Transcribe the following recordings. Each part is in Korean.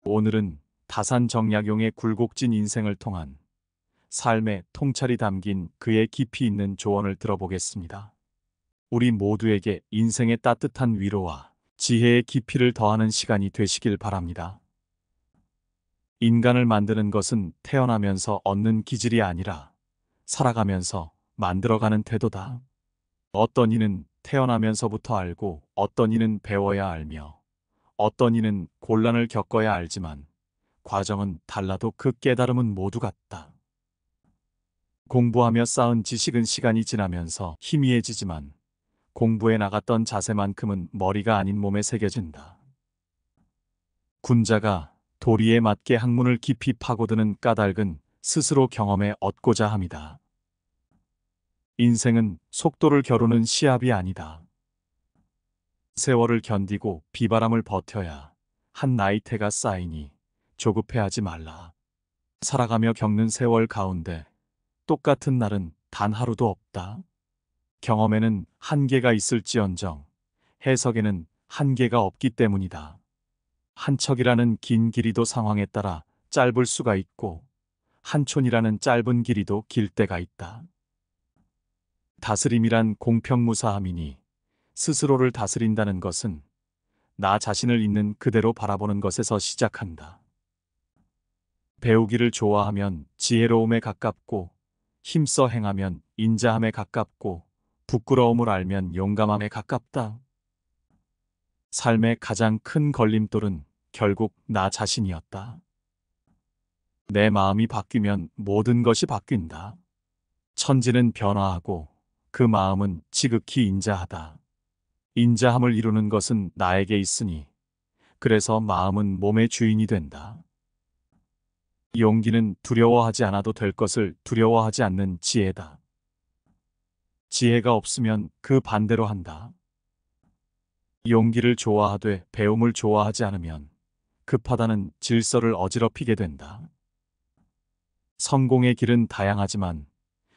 오늘은 다산정약용의 굴곡진 인생을 통한 삶의 통찰이 담긴 그의 깊이 있는 조언을 들어보겠습니다. 우리 모두에게 인생의 따뜻한 위로와 지혜의 깊이를 더하는 시간이 되시길 바랍니다. 인간을 만드는 것은 태어나면서 얻는 기질이 아니라 살아가면서 만들어가는 태도다. 어떤 이는 태어나면서부터 알고 어떤 이는 배워야 알며 어떤 이는 곤란을 겪어야 알지만 과정은 달라도 그 깨달음은 모두 같다. 공부하며 쌓은 지식은 시간이 지나면서 희미해지지만 공부해 나갔던 자세만큼은 머리가 아닌 몸에 새겨진다. 군자가 도리에 맞게 학문을 깊이 파고드는 까닭은 스스로 경험해 얻고자 함이다. 인생은 속도를 겨루는 시합이 아니다. 세월을 견디고 비바람을 버텨야 한 나이테가 쌓이니 조급해하지 말라. 살아가며 겪는 세월 가운데 똑같은 날은 단 하루도 없다. 경험에는 한계가 있을지언정 해석에는 한계가 없기 때문이다. 한 척이라는 긴 길이도 상황에 따라 짧을 수가 있고 한 촌이라는 짧은 길이도 길 때가 있다. 다스림이란 공평무사함이니 스스로를 다스린다는 것은 나 자신을 있는 그대로 바라보는 것에서 시작한다. 배우기를 좋아하면 지혜로움에 가깝고 힘써 행하면 인자함에 가깝고 부끄러움을 알면 용감함에 가깝다. 삶의 가장 큰 걸림돌은 결국 나 자신이었다. 내 마음이 바뀌면 모든 것이 바뀐다. 천지는 변화하고 그 마음은 지극히 인자하다. 인자함을 이루는 것은 나에게 있으니 그래서 마음은 몸의 주인이 된다. 용기는 두려워하지 않아도 될 것을 두려워하지 않는 지혜다. 지혜가 없으면 그 반대로 한다. 용기를 좋아하되 배움을 좋아하지 않으면 급하다는 질서를 어지럽히게 된다. 성공의 길은 다양하지만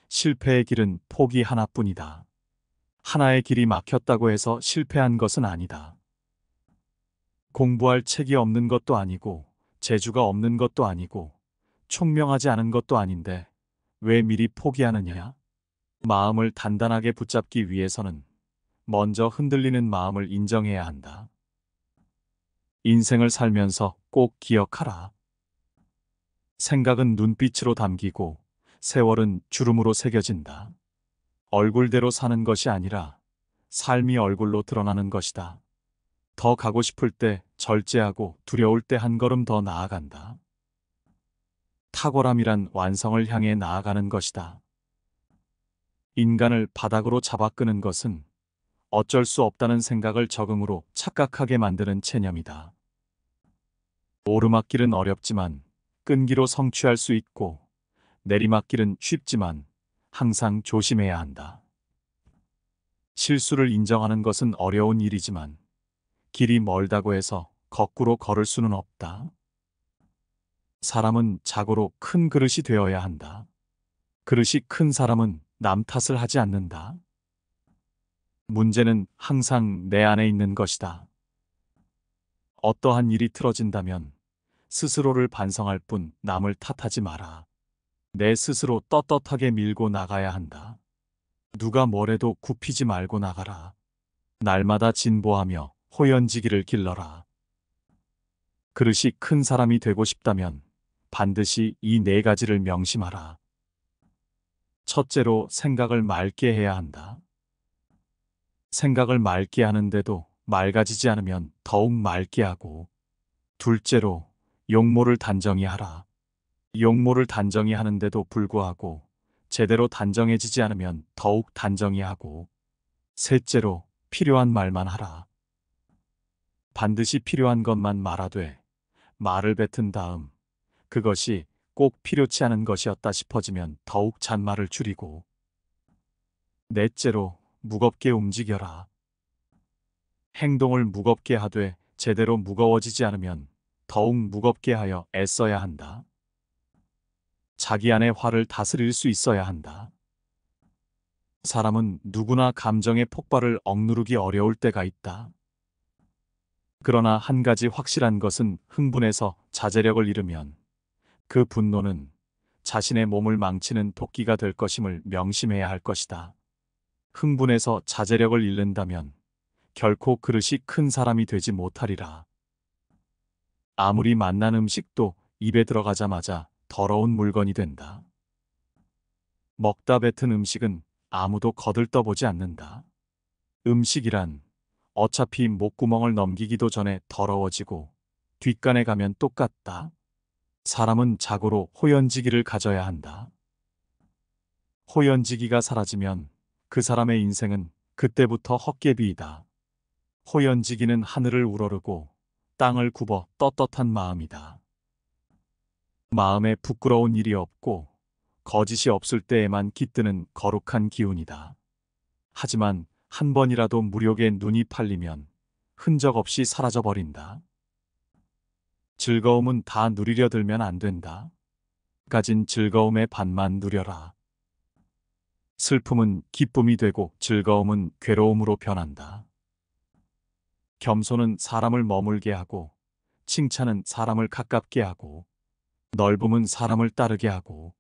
실패의 길은 폭이 하나뿐이다. 하나의 길이 막혔다고 해서 실패한 것은 아니다. 공부할 책이 없는 것도 아니고 재주가 없는 것도 아니고 총명하지 않은 것도 아닌데 왜 미리 포기하느냐? 마음을 단단하게 붙잡기 위해서는 먼저 흔들리는 마음을 인정해야 한다. 인생을 살면서 꼭 기억하라. 생각은 눈빛으로 담기고 세월은 주름으로 새겨진다. 얼굴대로 사는 것이 아니라 삶이 얼굴로 드러나는 것이다. 더 가고 싶을 때 절제하고 두려울 때 한 걸음 더 나아간다. 탁월함이란 완성을 향해 나아가는 것이다. 인간을 바닥으로 잡아끄는 것은 어쩔 수 없다는 생각을 적응으로 착각하게 만드는 체념이다. 오르막길은 어렵지만 끈기로 성취할 수 있고 내리막길은 쉽지만 항상 조심해야 한다. 실수를 인정하는 것은 어려운 일이지만 길이 멀다고 해서 거꾸로 걸을 수는 없다. 사람은 자고로 큰 그릇이 되어야 한다. 그릇이 큰 사람은 남 탓을 하지 않는다. 문제는 항상 내 안에 있는 것이다. 어떠한 일이 틀어진다면 스스로를 반성할 뿐 남을 탓하지 마라. 내 스스로 떳떳하게 밀고 나가야 한다. 누가 뭐래도 굽히지 말고 나가라. 날마다 진보하며 호연지기를 길러라. 그릇이 큰 사람이 되고 싶다면 반드시 이 네 가지를 명심하라. 첫째로 생각을 맑게 해야 한다. 생각을 맑게 하는데도 맑아지지 않으면 더욱 맑게 하고, 둘째로 용모를 단정히 하라. 용모를 단정히 하는데도 불구하고 제대로 단정해지지 않으면 더욱 단정히 하고, 셋째로 필요한 말만 하라. 반드시 필요한 것만 말하되 말을 뱉은 다음 그것이 꼭 필요치 않은 것이었다 싶어지면 더욱 잔말을 줄이고, 넷째로 무겁게 움직여라. 행동을 무겁게 하되 제대로 무거워지지 않으면 더욱 무겁게 하여 애써야 한다. 자기 안의 화를 다스릴 수 있어야 한다. 사람은 누구나 감정의 폭발을 억누르기 어려울 때가 있다. 그러나 한 가지 확실한 것은 흥분해서 자제력을 잃으면 그 분노는 자신의 몸을 망치는 도끼가 될 것임을 명심해야 할 것이다. 흥분해서 자제력을 잃는다면 결코 그릇이 큰 사람이 되지 못하리라. 아무리 맛난 음식도 입에 들어가자마자 더러운 물건이 된다. 먹다 뱉은 음식은 아무도 거들떠보지 않는다. 음식이란 어차피 목구멍을 넘기기도 전에 더러워지고 뒷간에 가면 똑같다. 사람은 자고로 호연지기를 가져야 한다. 호연지기가 사라지면 그 사람의 인생은 그때부터 헛개비이다. 호연지기는 하늘을 우러르고 땅을 굽어 떳떳한 마음이다. 마음에 부끄러운 일이 없고 거짓이 없을 때에만 깃드는 거룩한 기운이다. 하지만 한 번이라도 무력에 눈이 팔리면 흔적 없이 사라져버린다. 즐거움은 다 누리려 들면 안 된다. 가진 즐거움의 반만 누려라. 슬픔은 기쁨이 되고 즐거움은 괴로움으로 변한다. 겸손은 사람을 머물게 하고 칭찬은 사람을 가깝게 하고 넓음은 사람을 따르게 하고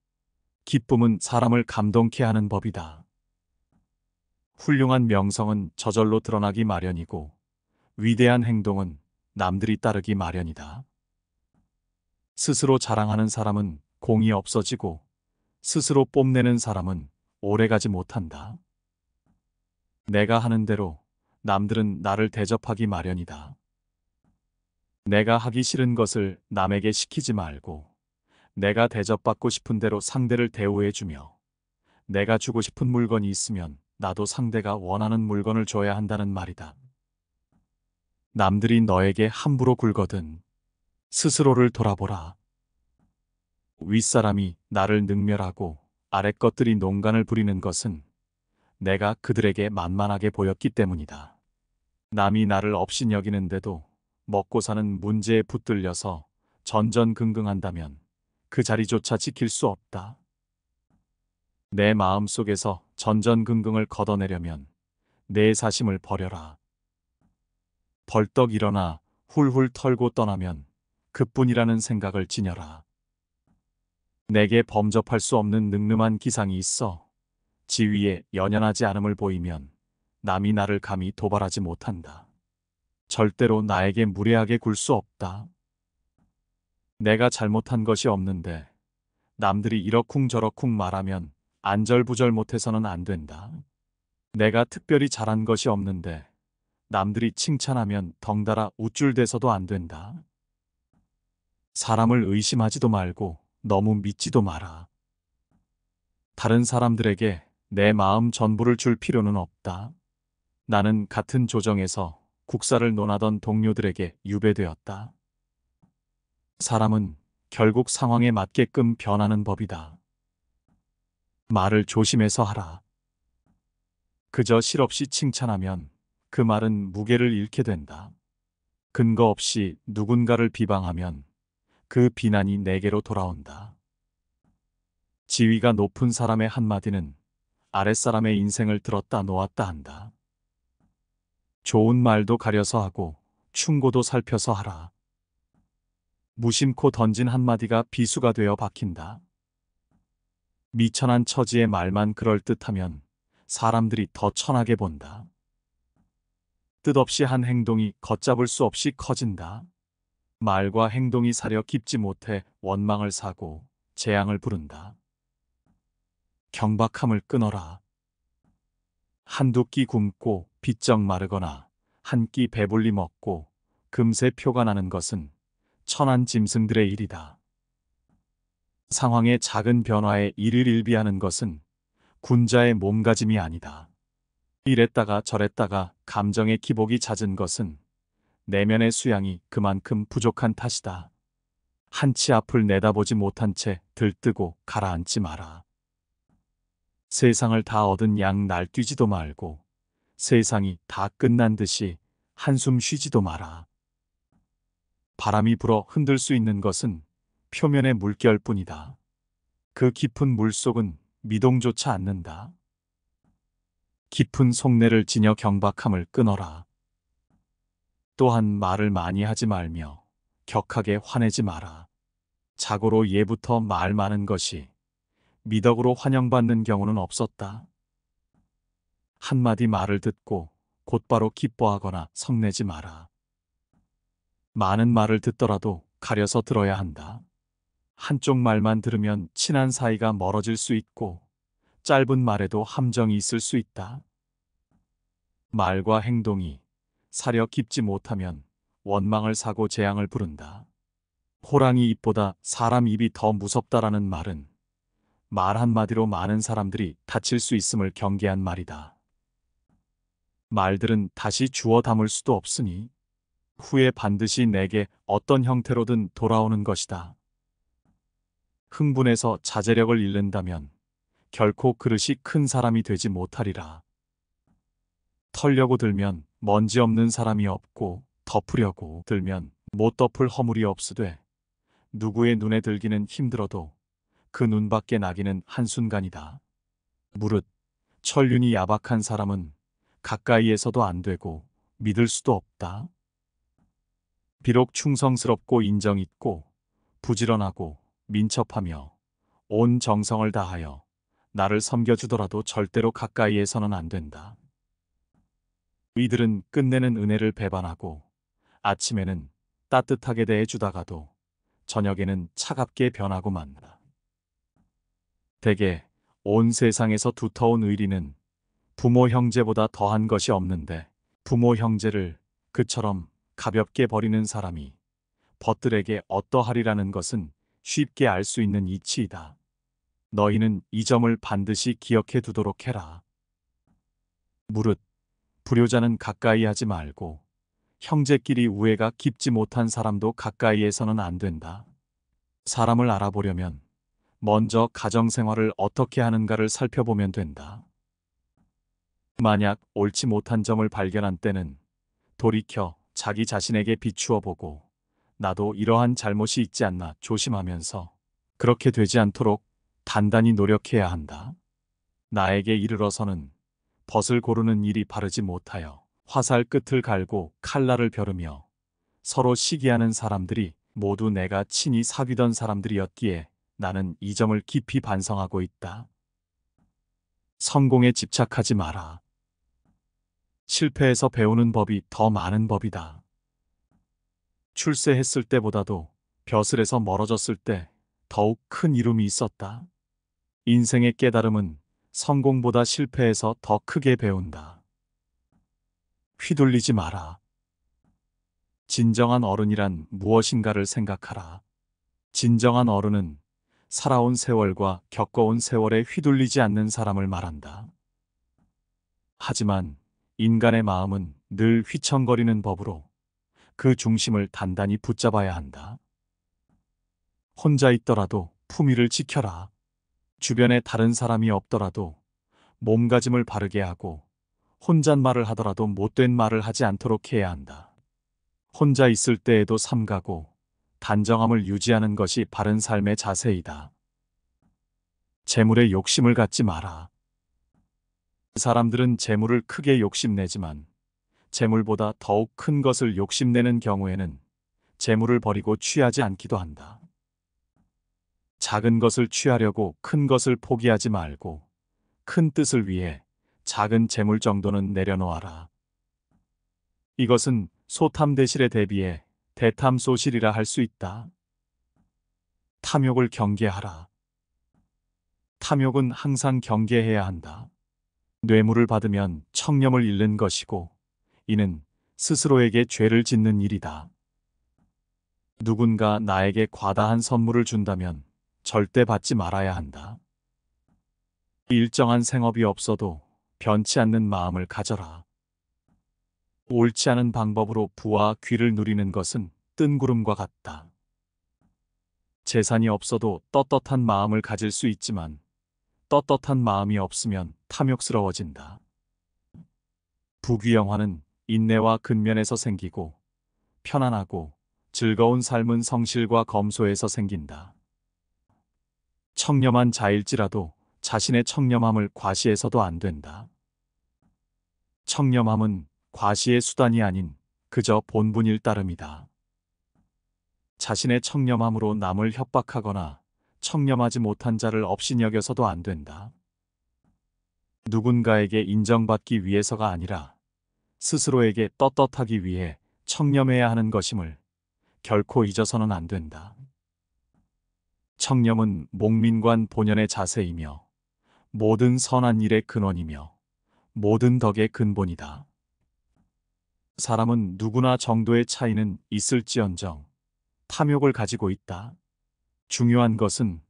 기쁨은 사람을 감동케 하는 법이다. 훌륭한 명성은 저절로 드러나기 마련이고 위대한 행동은 남들이 따르기 마련이다. 스스로 자랑하는 사람은 공이 없어지고 스스로 뽐내는 사람은 오래가지 못한다. 내가 하는 대로 남들은 나를 대접하기 마련이다. 내가 하기 싫은 것을 남에게 시키지 말고 내가 대접받고 싶은 대로 상대를 대우해주며 내가 주고 싶은 물건이 있으면 나도 상대가 원하는 물건을 줘야 한다는 말이다. 남들이 너에게 함부로 굴거든 스스로를 돌아보라. 윗사람이 나를 능멸하고 아랫것들이 농간을 부리는 것은 내가 그들에게 만만하게 보였기 때문이다. 남이 나를 업신여기는데도 먹고 사는 문제에 붙들려서 전전긍긍한다면 그 자리조차 지킬 수 없다. 내 마음 속에서 전전긍긍을 걷어내려면 내 사심을 버려라. 벌떡 일어나 훌훌 털고 떠나면 그뿐이라는 생각을 지녀라. 내게 범접할 수 없는 늠름한 기상이 있어 지위에 연연하지 않음을 보이면 남이 나를 감히 도발하지 못한다. 절대로 나에게 무례하게 굴 수 없다. 내가 잘못한 것이 없는데 남들이 이러쿵저러쿵 말하면 안절부절 못해서는 안 된다. 내가 특별히 잘한 것이 없는데 남들이 칭찬하면 덩달아 우쭐대서도 안 된다. 사람을 의심하지도 말고 너무 믿지도 마라. 다른 사람들에게 내 마음 전부를 줄 필요는 없다. 나는 같은 조정에서 국사를 논하던 동료들에게 유배되었다. 사람은 결국 상황에 맞게끔 변하는 법이다. 말을 조심해서 하라. 그저 실없이 칭찬하면 그 말은 무게를 잃게 된다. 근거 없이 누군가를 비방하면 그 비난이 내게로 돌아온다. 지위가 높은 사람의 한마디는 아랫사람의 인생을 들었다 놓았다 한다. 좋은 말도 가려서 하고 충고도 살펴서 하라. 무심코 던진 한마디가 비수가 되어 박힌다. 미천한 처지의 말만 그럴듯하면 사람들이 더 천하게 본다. 뜻없이 한 행동이 걷잡을 수 없이 커진다. 말과 행동이 사려 깊지 못해 원망을 사고 재앙을 부른다. 경박함을 끊어라. 한두 끼 굶고 비쩍 마르거나 한 끼 배불리 먹고 금세 표가 나는 것은 천한 짐승들의 일이다. 상황의 작은 변화에 이를 일비하는 것은 군자의 몸가짐이 아니다. 이랬다가 저랬다가 감정의 기복이 잦은 것은 내면의 수양이 그만큼 부족한 탓이다. 한치 앞을 내다보지 못한 채 들뜨고 가라앉지 마라. 세상을 다 얻은 양 날뛰지도 말고 세상이 다 끝난 듯이 한숨 쉬지도 마라. 바람이 불어 흔들 수 있는 것은 표면의 물결뿐이다. 그 깊은 물속은 미동조차 않는다. 깊은 속내를 지녀 경박함을 끊어라. 또한 말을 많이 하지 말며 격하게 화내지 마라. 자고로 예부터 말 많은 것이 미덕으로 환영받는 경우는 없었다. 한마디 말을 듣고 곧바로 기뻐하거나 성내지 마라. 많은 말을 듣더라도 가려서 들어야 한다. 한쪽 말만 들으면 친한 사이가 멀어질 수 있고 짧은 말에도 함정이 있을 수 있다. 말과 행동이 사려 깊지 못하면 원망을 사고 재앙을 부른다. 호랑이 입보다 사람 입이 더 무섭다라는 말은 말 한마디로 많은 사람들이 다칠 수 있음을 경계한 말이다. 말들은 다시 주워 담을 수도 없으니 후에 반드시 내게 어떤 형태로든 돌아오는 것이다. 흥분해서 자제력을 잃는다면 결코 그릇이 큰 사람이 되지 못하리라. 털려고 들면 먼지 없는 사람이 없고 덮으려고 들면 못 덮을 허물이 없으되 누구의 눈에 들기는 힘들어도 그 눈 밖에 나기는 한순간이다. 무릇 천륜이 야박한 사람은 가까이에서도 안 되고 믿을 수도 없다. 비록 충성스럽고 인정 있고 부지런하고 민첩하며 온 정성을 다하여 나를 섬겨주더라도 절대로 가까이에서는 안 된다. 이들은 끝내는 은혜를 배반하고 아침에는 따뜻하게 대해주다가도 저녁에는 차갑게 변하고 만다. 대개 온 세상에서 두터운 의리는 부모 형제보다 더한 것이 없는데 부모 형제를 그처럼 가볍게 버리는 사람이 벗들에게 어떠하리라는 것은 쉽게 알 수 있는 이치이다. 너희는 이 점을 반드시 기억해 두도록 해라. 무릇 불효자는 가까이 하지 말고 형제끼리 우애가 깊지 못한 사람도 가까이에서는 안 된다. 사람을 알아보려면 먼저 가정생활을 어떻게 하는가를 살펴보면 된다. 만약 옳지 못한 점을 발견한 때는 돌이켜 자기 자신에게 비추어 보고 나도 이러한 잘못이 있지 않나 조심하면서 그렇게 되지 않도록 단단히 노력해야 한다. 나에게 이르러서는 벗을 고르는 일이 바르지 못하여 화살 끝을 갈고 칼날을 벼르며 서로 시기하는 사람들이 모두 내가 친히 사귀던 사람들이었기에 나는 이 점을 깊이 반성하고 있다. 성공에 집착하지 마라. 실패에서 배우는 법이 더 많은 법이다. 출세했을 때보다도 벼슬에서 멀어졌을 때 더욱 큰 이룸이 있었다. 인생의 깨달음은 성공보다 실패에서 더 크게 배운다. 휘둘리지 마라. 진정한 어른이란 무엇인가를 생각하라. 진정한 어른은 살아온 세월과 겪어온 세월에 휘둘리지 않는 사람을 말한다. 하지만 인간의 마음은 늘 휘청거리는 법으로 그 중심을 단단히 붙잡아야 한다. 혼자 있더라도 품위를 지켜라. 주변에 다른 사람이 없더라도 몸가짐을 바르게 하고 혼잣말을 하더라도 못된 말을 하지 않도록 해야 한다. 혼자 있을 때에도 삼가고 단정함을 유지하는 것이 바른 삶의 자세이다. 재물에 욕심을 갖지 마라. 사람들은 재물을 크게 욕심내지만 재물보다 더욱 큰 것을 욕심내는 경우에는 재물을 버리고 취하지 않기도 한다. 작은 것을 취하려고 큰 것을 포기하지 말고 큰 뜻을 위해 작은 재물 정도는 내려놓아라. 이것은 소탐대실에 대비해 대탐소실이라 할 수 있다. 탐욕을 경계하라. 탐욕은 항상 경계해야 한다. 뇌물을 받으면 청렴을 잃는 것이고 이는 스스로에게 죄를 짓는 일이다. 누군가 나에게 과다한 선물을 준다면 절대 받지 말아야 한다. 일정한 생업이 없어도 변치 않는 마음을 가져라. 옳지 않은 방법으로 부와 귀를 누리는 것은 뜬구름과 같다. 재산이 없어도 떳떳한 마음을 가질 수 있지만 떳떳한 마음이 없으면 탐욕스러워진다. 부귀영화는 인내와 근면에서 생기고 편안하고 즐거운 삶은 성실과 검소에서 생긴다. 청렴한 자일지라도 자신의 청렴함을 과시해서도 안 된다. 청렴함은 과시의 수단이 아닌 그저 본분일 따름이다. 자신의 청렴함으로 남을 협박하거나 청렴하지 못한 자를 업신여겨서도 안 된다. 누군가에게 인정받기 위해서가 아니라 스스로에게 떳떳하기 위해 청렴해야 하는 것임을 결코 잊어서는 안 된다. 청렴은 목민관 본연의 자세이며 모든 선한 일의 근원이며 모든 덕의 근본이다. 사람은 누구나 정도의 차이는 있을지언정 탐욕을 가지고 있다. 중요한 것은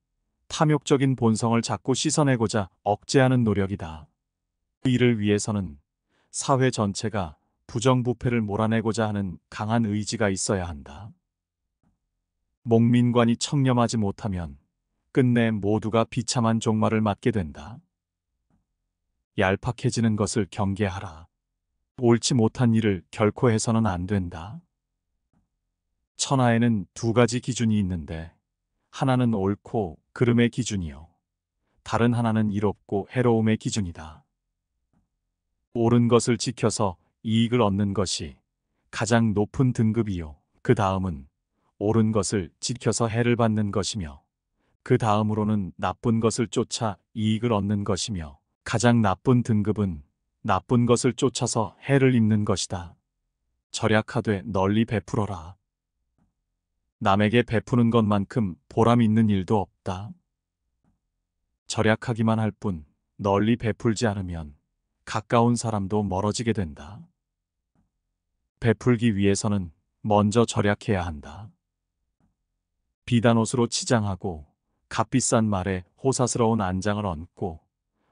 탐욕적인 본성을 자꾸 씻어내고자 억제하는 노력이다. 이를 위해서는 사회 전체가 부정부패를 몰아내고자 하는 강한 의지가 있어야 한다. 목민관이 청렴하지 못하면 끝내 모두가 비참한 종말을 맞게 된다. 얄팍해지는 것을 경계하라. 옳지 못한 일을 결코 해서는 안 된다. 천하에는 두 가지 기준이 있는데 하나는 옳고 그름의 기준이요. 다른 하나는 이롭고 해로움의 기준이다. 옳은 것을 지켜서 이익을 얻는 것이 가장 높은 등급이요. 그 다음은 옳은 것을 지켜서 해를 받는 것이며 그 다음으로는 나쁜 것을 쫓아 이익을 얻는 것이며 가장 나쁜 등급은 나쁜 것을 쫓아서 해를 입는 것이다. 절약하되 널리 베풀어라. 남에게 베푸는 것만큼 보람 있는 일도 없다. 절약하기만 할 뿐 널리 베풀지 않으면 가까운 사람도 멀어지게 된다. 베풀기 위해서는 먼저 절약해야 한다. 비단 옷으로 치장하고 값비싼 말에 호사스러운 안장을 얹고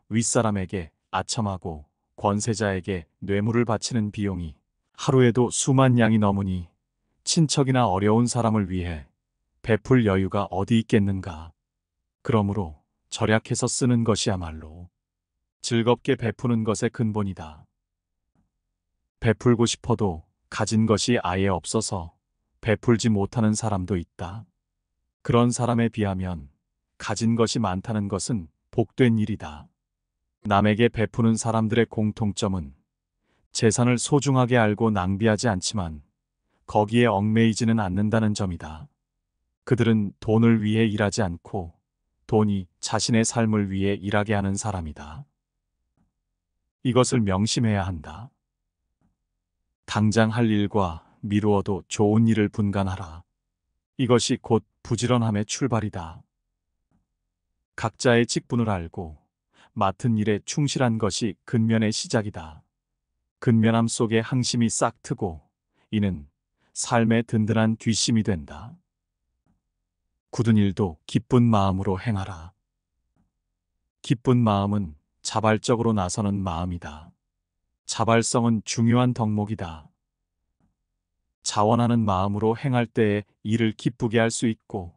윗사람에게 아첨하고 권세자에게 뇌물을 바치는 비용이 하루에도 수만 양이 넘으니 친척이나 어려운 사람을 위해 베풀 여유가 어디 있겠는가. 그러므로 절약해서 쓰는 것이야말로 즐겁게 베푸는 것의 근본이다. 베풀고 싶어도 가진 것이 아예 없어서 베풀지 못하는 사람도 있다. 그런 사람에 비하면 가진 것이 많다는 것은 복된 일이다. 남에게 베푸는 사람들의 공통점은 재산을 소중하게 알고 낭비하지 않지만 거기에 얽매이지는 않는다는 점이다. 그들은 돈을 위해 일하지 않고 돈이 자신의 삶을 위해 일하게 하는 사람이다. 이것을 명심해야 한다. 당장 할 일과 미루어도 좋은 일을 분간하라. 이것이 곧 부지런함의 출발이다. 각자의 직분을 알고 맡은 일에 충실한 것이 근면의 시작이다. 근면함 속에 항심이 싹 트고 이는 삶의 든든한 뒷심이 된다. 굳은 일도 기쁜 마음으로 행하라. 기쁜 마음은 자발적으로 나서는 마음이다. 자발성은 중요한 덕목이다. 자원하는 마음으로 행할 때에 일을 기쁘게 할 수 있고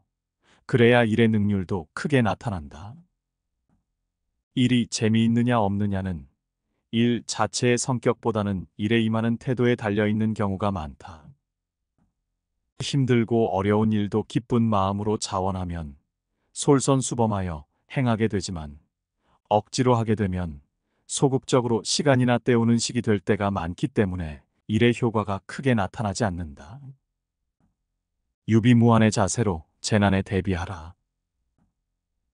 그래야 일의 능률도 크게 나타난다. 일이 재미있느냐 없느냐는 일 자체의 성격보다는 일에 임하는 태도에 달려있는 경우가 많다. 힘들고 어려운 일도 기쁜 마음으로 자원하면 솔선수범하여 행하게 되지만 억지로 하게 되면 소극적으로 시간이나 때우는 식이 될 때가 많기 때문에 일의 효과가 크게 나타나지 않는다. 유비무환의 자세로 재난에 대비하라.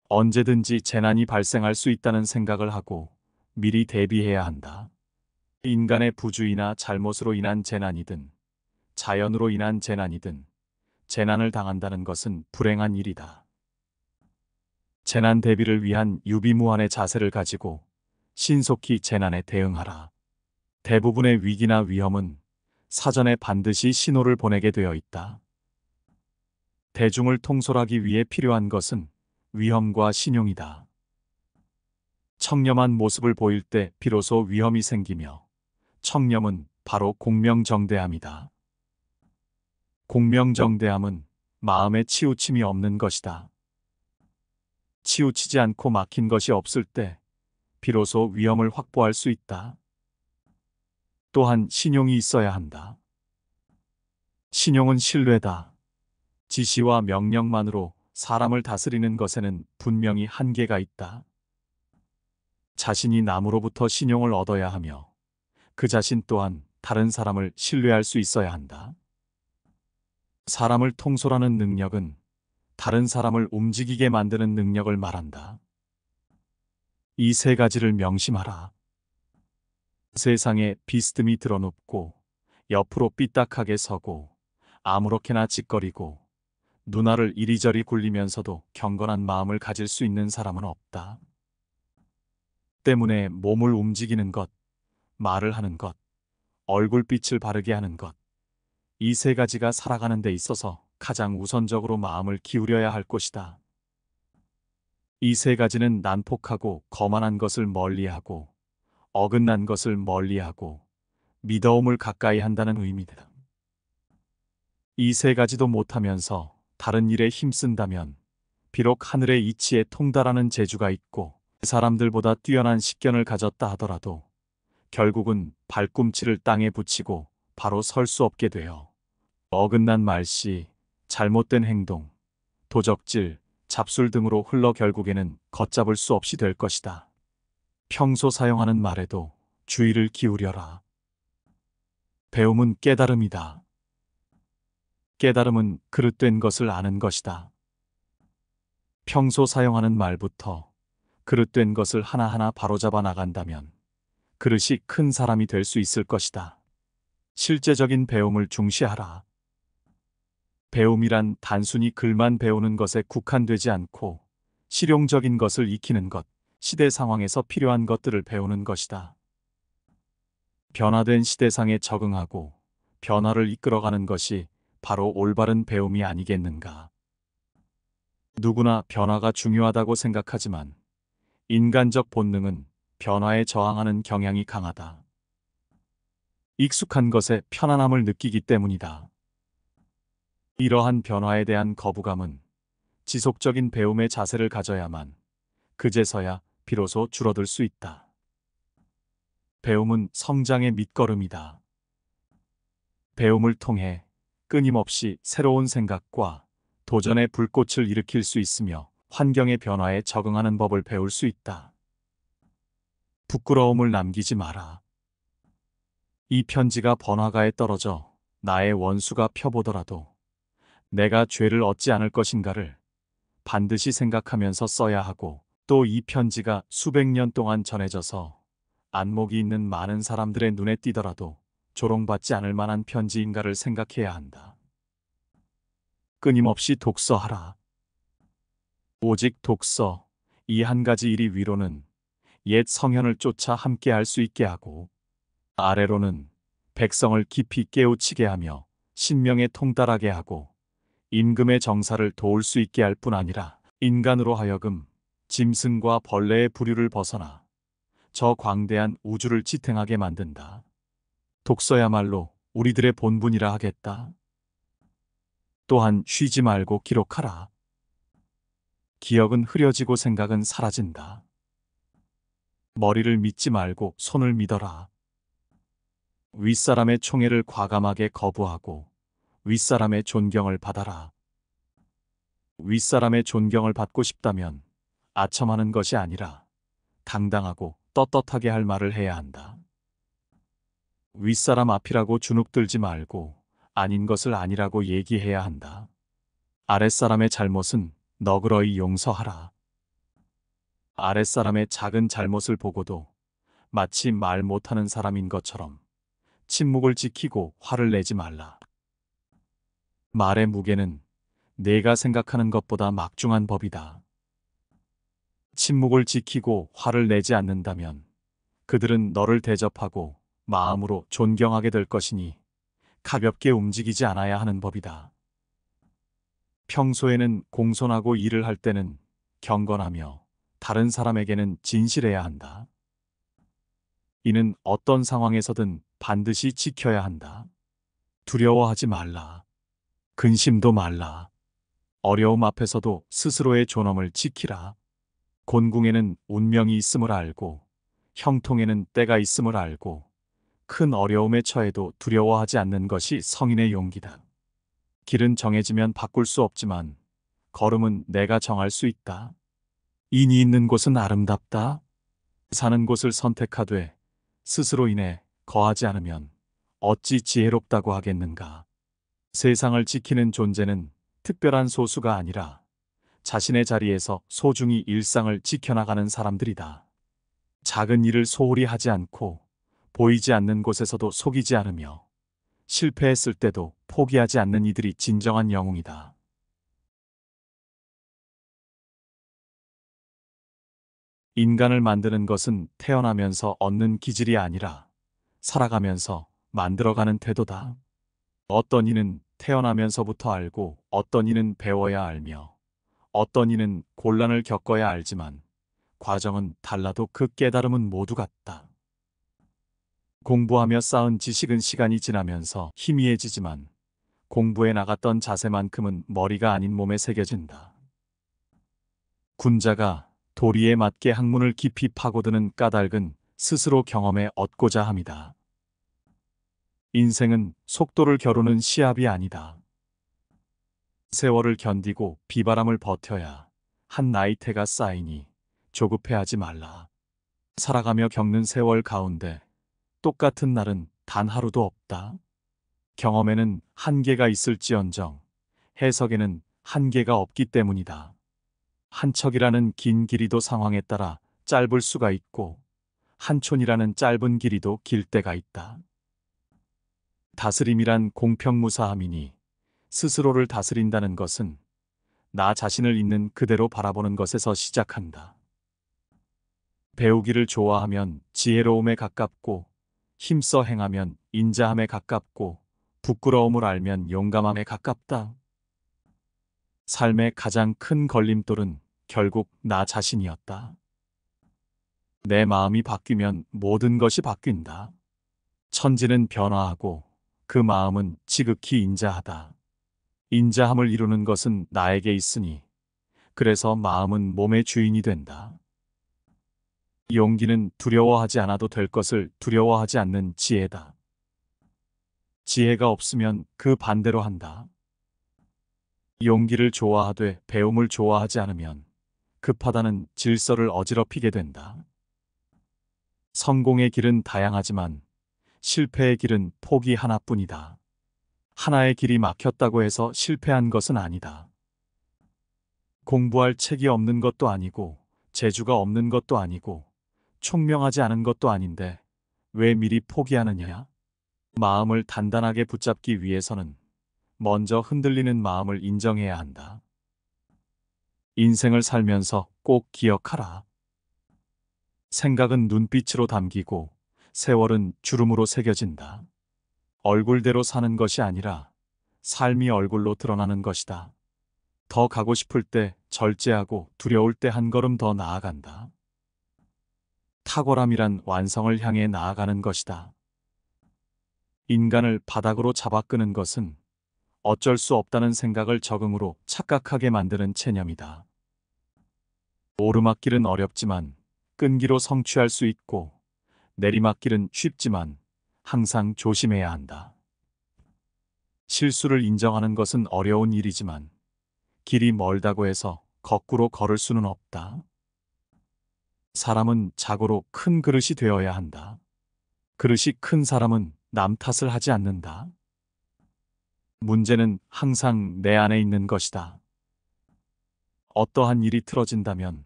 언제든지 재난이 발생할 수 있다는 생각을 하고 미리 대비해야 한다. 인간의 부주의나 잘못으로 인한 재난이든 자연으로 인한 재난이든 재난을 당한다는 것은 불행한 일이다. 재난 대비를 위한 유비무환의 자세를 가지고 신속히 재난에 대응하라. 대부분의 위기나 위험은 사전에 반드시 신호를 보내게 되어 있다. 대중을 통솔하기 위해 필요한 것은 위험과 신용이다. 청렴한 모습을 보일 때 비로소 위험이 생기며 청렴은 바로 공명정대함이다. 공명정대함은 마음에 치우침이 없는 것이다. 치우치지 않고 막힌 것이 없을 때 비로소 위험을 확보할 수 있다. 또한 신용이 있어야 한다. 신용은 신뢰다. 지시와 명령만으로 사람을 다스리는 것에는 분명히 한계가 있다. 자신이 남으로부터 신용을 얻어야 하며 그 자신 또한 다른 사람을 신뢰할 수 있어야 한다. 사람을 통솔하는 능력은 다른 사람을 움직이게 만드는 능력을 말한다. 이 세 가지를 명심하라. 세상에 비스듬히 드러눕고 옆으로 삐딱하게 서고 아무렇게나 짓거리고 눈알을 이리저리 굴리면서도 경건한 마음을 가질 수 있는 사람은 없다. 때문에 몸을 움직이는 것, 말을 하는 것, 얼굴빛을 바르게 하는 것, 이 세 가지가 살아가는 데 있어서 가장 우선적으로 마음을 기울여야 할 것이다. 이 세 가지는 난폭하고 거만한 것을 멀리하고 어긋난 것을 멀리하고 미더움을 가까이 한다는 의미다. 이 세 가지도 못하면서 다른 일에 힘쓴다면 비록 하늘의 이치에 통달하는 재주가 있고 사람들보다 뛰어난 식견을 가졌다 하더라도 결국은 발꿈치를 땅에 붙이고 바로 설 수 없게 되어 어긋난 말씨, 잘못된 행동, 도적질, 잡술 등으로 흘러 결국에는 걷잡을 수 없이 될 것이다. 평소 사용하는 말에도 주의를 기울여라. 배움은 깨달음이다. 깨달음은 그릇된 것을 아는 것이다. 평소 사용하는 말부터 그릇된 것을 하나하나 바로잡아 나간다면 그릇이 큰 사람이 될 수 있을 것이다. 실제적인 배움을 중시하라. 배움이란 단순히 글만 배우는 것에 국한되지 않고 실용적인 것을 익히는 것, 시대 상황에서 필요한 것들을 배우는 것이다. 변화된 시대상에 적응하고 변화를 이끌어가는 것이 바로 올바른 배움이 아니겠는가. 누구나 변화가 중요하다고 생각하지만 인간적 본능은 변화에 저항하는 경향이 강하다. 익숙한 것에 편안함을 느끼기 때문이다. 이러한 변화에 대한 거부감은 지속적인 배움의 자세를 가져야만 그제서야 비로소 줄어들 수 있다. 배움은 성장의 밑거름이다. 배움을 통해 끊임없이 새로운 생각과 도전의 불꽃을 일으킬 수 있으며 환경의 변화에 적응하는 법을 배울 수 있다. 부끄러움을 남기지 마라. 이 편지가 번화가에 떨어져 나의 원수가 펴보더라도 내가 죄를 얻지 않을 것인가를 반드시 생각하면서 써야 하고, 또 이 편지가 수백 년 동안 전해져서 안목이 있는 많은 사람들의 눈에 띄더라도 조롱받지 않을 만한 편지인가를 생각해야 한다. 끊임없이 독서하라. 오직 독서, 이 한 가지 일이 위로는 옛 성현을 쫓아 함께 할 수 있게 하고, 아래로는 백성을 깊이 깨우치게 하며 신명에 통달하게 하고 임금의 정사를 도울 수 있게 할 뿐 아니라 인간으로 하여금 짐승과 벌레의 부류를 벗어나 저 광대한 우주를 지탱하게 만든다. 독서야말로 우리들의 본분이라 하겠다. 또한 쉬지 말고 기록하라. 기억은 흐려지고 생각은 사라진다. 머리를 믿지 말고 손을 믿어라. 윗사람의 총애를 과감하게 거부하고 윗사람의 존경을 받아라. 윗사람의 존경을 받고 싶다면 아첨하는 것이 아니라 당당하고 떳떳하게 할 말을 해야 한다. 윗사람 앞이라고 주눅들지 말고 아닌 것을 아니라고 얘기해야 한다. 아랫사람의 잘못은 너그러이 용서하라. 아랫사람의 작은 잘못을 보고도 마치 말 못하는 사람인 것처럼 침묵을 지키고 화를 내지 말라. 말의 무게는 내가 생각하는 것보다 막중한 법이다. 침묵을 지키고 화를 내지 않는다면 그들은 너를 대접하고 마음으로 존경하게 될 것이니 가볍게 움직이지 않아야 하는 법이다. 평소에는 공손하고 일을 할 때는 경건하며 다른 사람에게는 진실해야 한다. 이는 어떤 상황에서든 반드시 지켜야 한다. 두려워하지 말라. 근심도 말라. 어려움 앞에서도 스스로의 존엄을 지키라. 곤궁에는 운명이 있음을 알고 형통에는 때가 있음을 알고 큰 어려움에 처해도 두려워하지 않는 것이 성인의 용기다. 길은 정해지면 바꿀 수 없지만 걸음은 내가 정할 수 있다. 인이 있는 곳은 아름답다. 사는 곳을 선택하되 스스로 인해 거하지 않으면 어찌 지혜롭다고 하겠는가. 세상을 지키는 존재는 특별한 소수가 아니라 자신의 자리에서 소중히 일상을 지켜나가는 사람들이다. 작은 일을 소홀히 하지 않고 보이지 않는 곳에서도 속이지 않으며 실패했을 때도 포기하지 않는 이들이 진정한 영웅이다. 인간을 만드는 것은 태어나면서 얻는 기질이 아니라 살아가면서 만들어가는 태도다. 어떤 이는 태어나면서부터 알고 어떤 이는 배워야 알며 어떤 이는 곤란을 겪어야 알지만 과정은 달라도 그 깨달음은 모두 같다. 공부하며 쌓은 지식은 시간이 지나면서 희미해지지만 공부에 나갔던 자세만큼은 머리가 아닌 몸에 새겨진다. 군자가 도리에 맞게 학문을 깊이 파고드는 까닭은 스스로 경험해 얻고자 함이다. 인생은 속도를 겨루는 시합이 아니다. 세월을 견디고 비바람을 버텨야 한 나이테가 쌓이니 조급해하지 말라. 살아가며 겪는 세월 가운데 똑같은 날은 단 하루도 없다. 경험에는 한계가 있을지언정 해석에는 한계가 없기 때문이다. 한 척이라는 긴 길이도 상황에 따라 짧을 수가 있고 한 촌이라는 짧은 길이도 길 때가 있다. 다스림이란 공평무사함이니 스스로를 다스린다는 것은 나 자신을 있는 그대로 바라보는 것에서 시작한다. 배우기를 좋아하면 지혜로움에 가깝고 힘써 행하면 인자함에 가깝고 부끄러움을 알면 용감함에 가깝다. 삶의 가장 큰 걸림돌은 결국 나 자신이었다. 내 마음이 바뀌면 모든 것이 바뀐다. 천지는 변화하고 그 마음은 지극히 인자하다. 인자함을 이루는 것은 나에게 있으니 그래서 마음은 몸의 주인이 된다. 용기는 두려워하지 않아도 될 것을 두려워하지 않는 지혜다. 지혜가 없으면 그 반대로 한다. 용기를 좋아하되 배움을 좋아하지 않으면 급하다는 질서를 어지럽히게 된다. 성공의 길은 다양하지만 실패의 길은 포기 하나뿐이다. 하나의 길이 막혔다고 해서 실패한 것은 아니다. 공부할 책이 없는 것도 아니고 재주가 없는 것도 아니고 총명하지 않은 것도 아닌데 왜 미리 포기하느냐? 마음을 단단하게 붙잡기 위해서는 먼저 흔들리는 마음을 인정해야 한다. 인생을 살면서 꼭 기억하라. 생각은 눈빛으로 담기고 세월은 주름으로 새겨진다. 얼굴대로 사는 것이 아니라 삶이 얼굴로 드러나는 것이다. 더 가고 싶을 때 절제하고 두려울 때 한 걸음 더 나아간다. 탁월함이란 완성을 향해 나아가는 것이다. 인간을 바닥으로 잡아끄는 것은 어쩔 수 없다는 생각을 적응으로 착각하게 만드는 체념이다. 오르막길은 어렵지만 끈기로 성취할 수 있고 내리막길은 쉽지만 항상 조심해야 한다. 실수를 인정하는 것은 어려운 일이지만 길이 멀다고 해서 거꾸로 걸을 수는 없다. 사람은 자고로 큰 그릇이 되어야 한다. 그릇이 큰 사람은 남 탓을 하지 않는다. 문제는 항상 내 안에 있는 것이다. 어떠한 일이 틀어진다면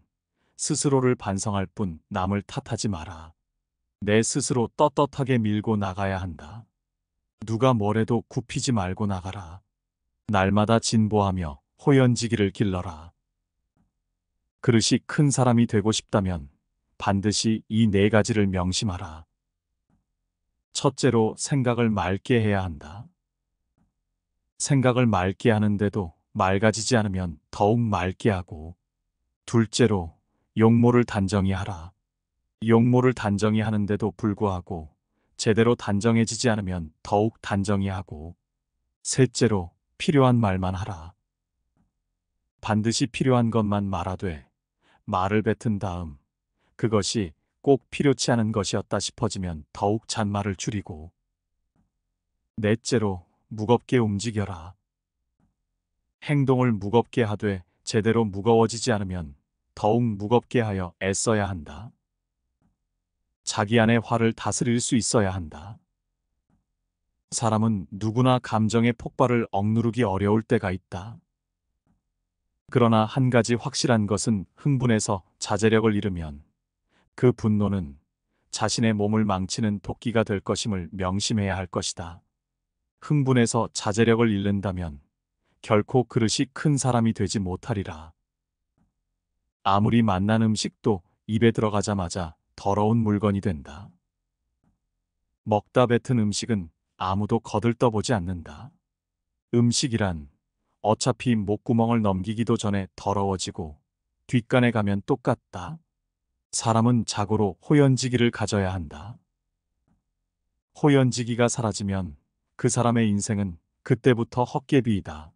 스스로를 반성할 뿐 남을 탓하지 마라. 내 스스로 떳떳하게 밀고 나가야 한다. 누가 뭐래도 굽히지 말고 나가라. 날마다 진보하며 호연지기를 길러라. 그릇이 큰 사람이 되고 싶다면 반드시 이 네 가지를 명심하라. 첫째로 생각을 맑게 해야 한다. 생각을 맑게 하는데도 맑아지지 않으면 더욱 맑게 하고, 둘째로 용모를 단정히 하라. 용모를 단정히 하는데도 불구하고 제대로 단정해지지 않으면 더욱 단정히 하고, 셋째로 필요한 말만 하라. 반드시 필요한 것만 말하되 말을 뱉은 다음 그것이 꼭 필요치 않은 것이었다 싶어지면 더욱 잔말을 줄이고, 넷째로 무겁게 움직여라. 행동을 무겁게 하되 제대로 무거워지지 않으면 더욱 무겁게 하여 애써야 한다. 자기 안의 화를 다스릴 수 있어야 한다. 사람은 누구나 감정의 폭발을 억누르기 어려울 때가 있다. 그러나 한 가지 확실한 것은 흥분해서 자제력을 잃으면 그 분노는 자신의 몸을 망치는 도끼가 될 것임을 명심해야 할 것이다. 흥분해서 자제력을 잃는다면 결코 그릇이 큰 사람이 되지 못하리라. 아무리 맛난 음식도 입에 들어가자마자 더러운 물건이 된다. 먹다 뱉은 음식은 아무도 거들떠보지 않는다. 음식이란 어차피 목구멍을 넘기기도 전에 더러워지고 뒷간에 가면 똑같다. 사람은 자고로 호연지기를 가져야 한다. 호연지기가 사라지면 그 사람의 인생은 그때부터 헛개비이다.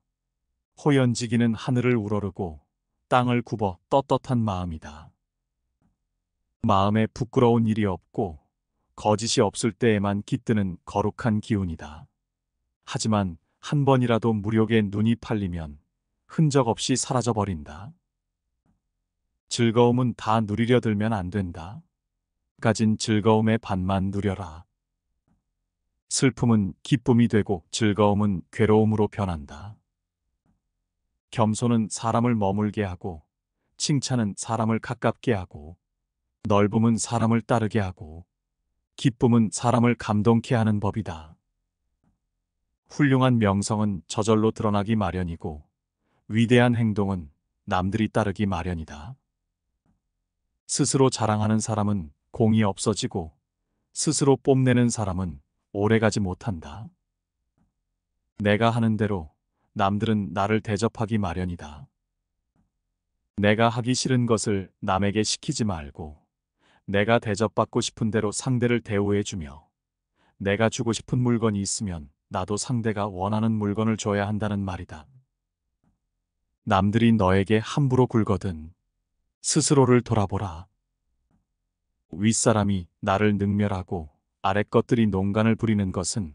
호연지기는 하늘을 우러르고 땅을 굽어 떳떳한 마음이다. 마음에 부끄러운 일이 없고 거짓이 없을 때에만 깃드는 거룩한 기운이다. 하지만 한 번이라도 무력에 눈이 팔리면 흔적 없이 사라져버린다. 즐거움은 다 누리려 들면 안 된다. 가진 즐거움의 반만 누려라. 슬픔은 기쁨이 되고 즐거움은 괴로움으로 변한다. 겸손은 사람을 머물게 하고 칭찬은 사람을 가깝게 하고 넓음은 사람을 따르게 하고 기쁨은 사람을 감동케 하는 법이다. 훌륭한 명성은 저절로 드러나기 마련이고 위대한 행동은 남들이 따르기 마련이다. 스스로 자랑하는 사람은 공이 없어지고 스스로 뽐내는 사람은 오래가지 못한다. 내가 하는 대로 남들은 나를 대접하기 마련이다. 내가 하기 싫은 것을 남에게 시키지 말고 내가 대접받고 싶은 대로 상대를 대우해주며 내가 주고 싶은 물건이 있으면 나도 상대가 원하는 물건을 줘야 한다는 말이다. 남들이 너에게 함부로 굴거든 스스로를 돌아보라. 윗사람이 나를 능멸하고 아랫 것들이 농간을 부리는 것은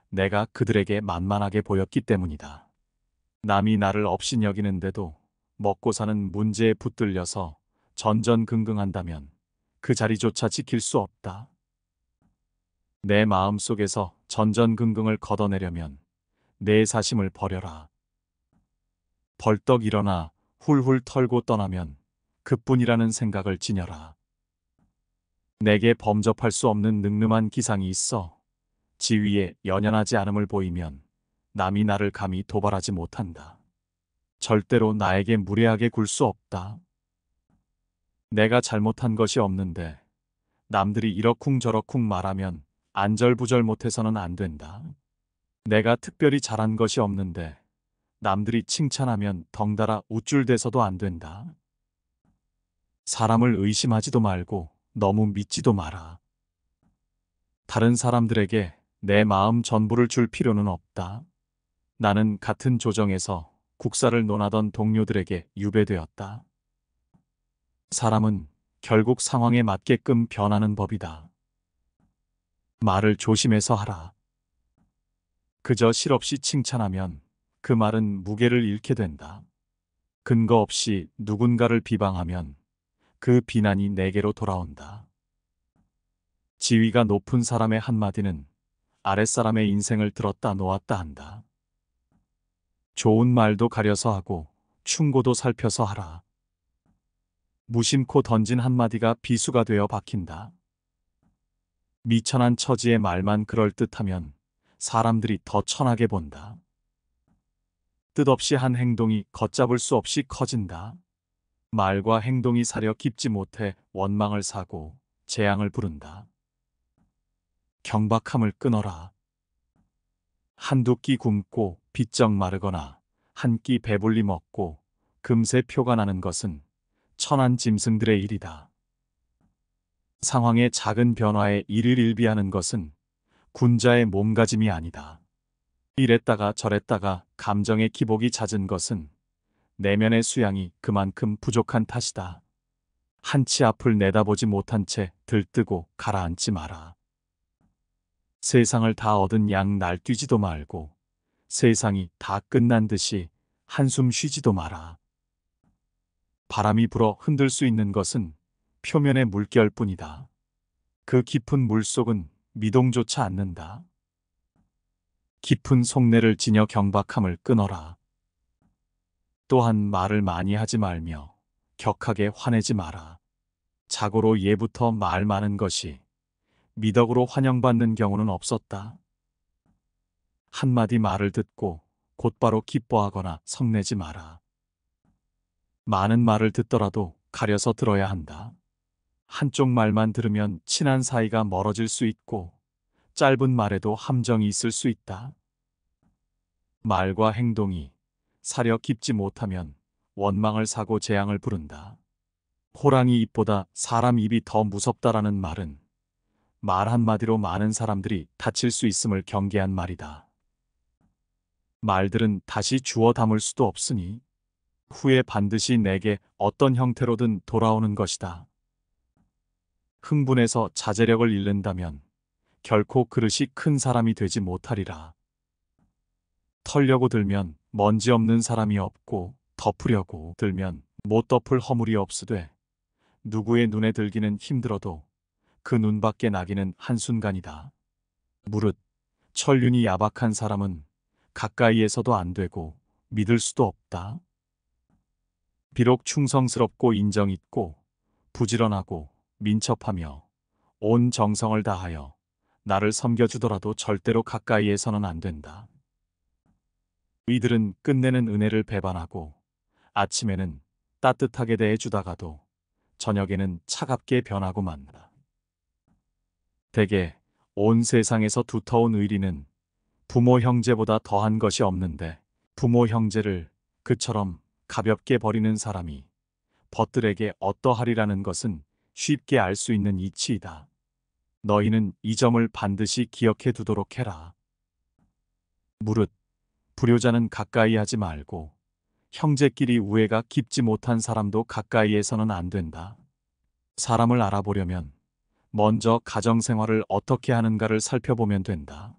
내가 그들에게 만만하게 보였기 때문이다. 남이 나를 업신여기는데도 먹고 사는 문제에 붙들려서 전전긍긍한다면 그 자리조차 지킬 수 없다. 내 마음 속에서 전전긍긍을 걷어내려면 내 사심을 버려라. 벌떡 일어나 훌훌 털고 떠나면 그뿐이라는 생각을 지녀라. 내게 범접할 수 없는 늠름한 기상이 있어 지위에 연연하지 않음을 보이면 남이 나를 감히 도발하지 못한다. 절대로 나에게 무례하게 굴 수 없다. 내가 잘못한 것이 없는데 남들이 이러쿵저러쿵 말하면 안절부절 못해서는 안 된다. 내가 특별히 잘한 것이 없는데 남들이 칭찬하면 덩달아 우쭐대서도 안 된다. 사람을 의심하지도 말고 너무 믿지도 마라. 다른 사람들에게 내 마음 전부를 줄 필요는 없다. 나는 같은 조정에서 국사를 논하던 동료들에게 유배되었다. 사람은 결국 상황에 맞게끔 변하는 법이다. 말을 조심해서 하라. 그저 실없이 칭찬하면 그 말은 무게를 잃게 된다. 근거 없이 누군가를 비방하면 그 비난이 내게로 돌아온다. 지위가 높은 사람의 한마디는 아랫사람의 인생을 들었다 놓았다 한다. 좋은 말도 가려서 하고 충고도 살펴서 하라. 무심코 던진 한마디가 비수가 되어 박힌다. 미천한 처지의 말만 그럴듯하면 사람들이 더 천하게 본다. 뜻없이 한 행동이 걷잡을 수 없이 커진다. 말과 행동이 사려 깊지 못해 원망을 사고 재앙을 부른다. 경박함을 끊어라. 한두 끼 굶고 빚적 마르거나 한 끼 배불리 먹고 금세 표가 나는 것은 천한 짐승들의 일이다. 상황의 작은 변화에 이를 일비하는 것은 군자의 몸가짐이 아니다. 이랬다가 저랬다가 감정의 기복이 잦은 것은 내면의 수양이 그만큼 부족한 탓이다. 한치 앞을 내다보지 못한 채 들뜨고 가라앉지 마라. 세상을 다 얻은 양 날뛰지도 말고 세상이 다 끝난 듯이 한숨 쉬지도 마라. 바람이 불어 흔들 수 있는 것은 표면의 물결뿐이다. 그 깊은 물속은 미동조차 않는다. 깊은 속내를 지녀 경박함을 끊어라. 또한 말을 많이 하지 말며 격하게 화내지 마라. 자고로 예부터 말 많은 것이 미덕으로 환영받는 경우는 없었다. 한마디 말을 듣고 곧바로 기뻐하거나 성내지 마라. 많은 말을 듣더라도 가려서 들어야 한다. 한쪽 말만 들으면 친한 사이가 멀어질 수 있고 짧은 말에도 함정이 있을 수 있다. 말과 행동이 사려 깊지 못하면 원망을 사고 재앙을 부른다. 호랑이 입보다 사람 입이 더 무섭다라는 말은 말 한마디로 많은 사람들이 다칠 수 있음을 경계한 말이다. 말들은 다시 주워 담을 수도 없으니 후에 반드시 내게 어떤 형태로든 돌아오는 것이다. 흥분해서 자제력을 잃는다면 결코 그릇이 큰 사람이 되지 못하리라. 털려고 들면 먼지 없는 사람이 없고 덮으려고 들면 못 덮을 허물이 없으되 누구의 눈에 들기는 힘들어도 그 눈 밖에 나기는 한순간이다. 무릇 천륜이 야박한 사람은 가까이에서도 안 되고 믿을 수도 없다. 비록 충성스럽고 인정 있고 부지런하고 민첩하며 온 정성을 다하여 나를 섬겨주더라도 절대로 가까이에서는 안 된다. 이들은 끝내는 은혜를 배반하고 아침에는 따뜻하게 대해주다가도 저녁에는 차갑게 변하고 만다. 대개 온 세상에서 두터운 의리는 부모 형제보다 더한 것이 없는데 부모 형제를 그처럼 가볍게 버리는 사람이 벗들에게 어떠하리라는 것은 쉽게 알 수 있는 이치이다. 너희는 이 점을 반드시 기억해 두도록 해라. 무릇 불효자는 가까이 하지 말고 형제끼리 우애가 깊지 못한 사람도 가까이에서는 안 된다. 사람을 알아보려면 먼저 가정생활을 어떻게 하는가를 살펴보면 된다.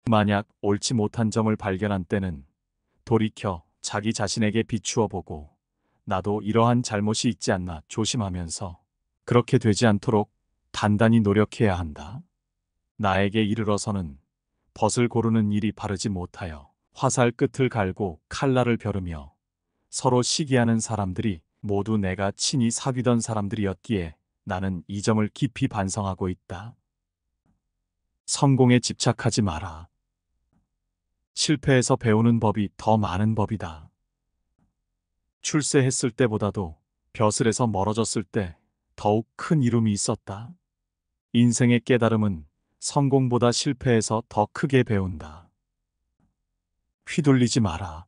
만약 옳지 못한 점을 발견한 때는 돌이켜 자기 자신에게 비추어 보고 나도 이러한 잘못이 있지 않나 조심하면서 그렇게 되지 않도록 단단히 노력해야 한다. 나에게 이르러서는 벗을 고르는 일이 바르지 못하여 화살 끝을 갈고 칼날을 벼르며 서로 시기하는 사람들이 모두 내가 친히 사귀던 사람들이었기에 나는 이 점을 깊이 반성하고 있다. 성공에 집착하지 마라. 실패에서 배우는 법이 더 많은 법이다. 출세했을 때보다도 벼슬에서 멀어졌을 때 더욱 큰 이름이 있었다. 인생의 깨달음은 성공보다 실패에서 더 크게 배운다. 휘둘리지 마라.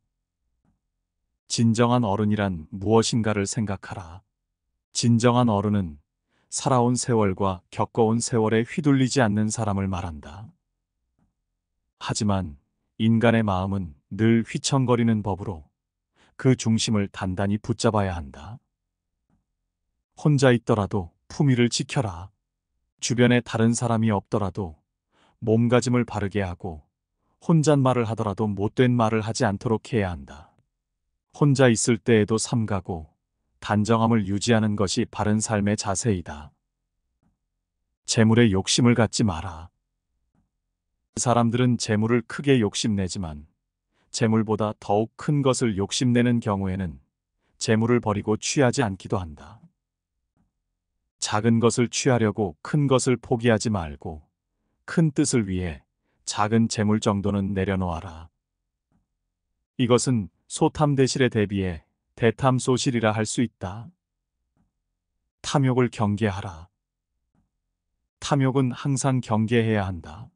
진정한 어른이란 무엇인가를 생각하라. 진정한 어른은 살아온 세월과 겪어온 세월에 휘둘리지 않는 사람을 말한다. 하지만 인간의 마음은 늘 휘청거리는 법으로 그 중심을 단단히 붙잡아야 한다. 혼자 있더라도 품위를 지켜라. 주변에 다른 사람이 없더라도 몸가짐을 바르게 하고 혼잣말을 하더라도 못된 말을 하지 않도록 해야 한다. 혼자 있을 때에도 삼가고 단정함을 유지하는 것이 바른 삶의 자세이다. 재물에 욕심을 갖지 마라. 사람들은 재물을 크게 욕심내지만 재물보다 더욱 큰 것을 욕심내는 경우에는 재물을 버리고 취하지 않기도 한다. 작은 것을 취하려고 큰 것을 포기하지 말고 큰 뜻을 위해 작은 재물 정도는 내려놓아라. 이것은 소탐대실에 대비해 대탐소실이라 할 수 있다. 탐욕을 경계하라. 탐욕은 항상 경계해야 한다.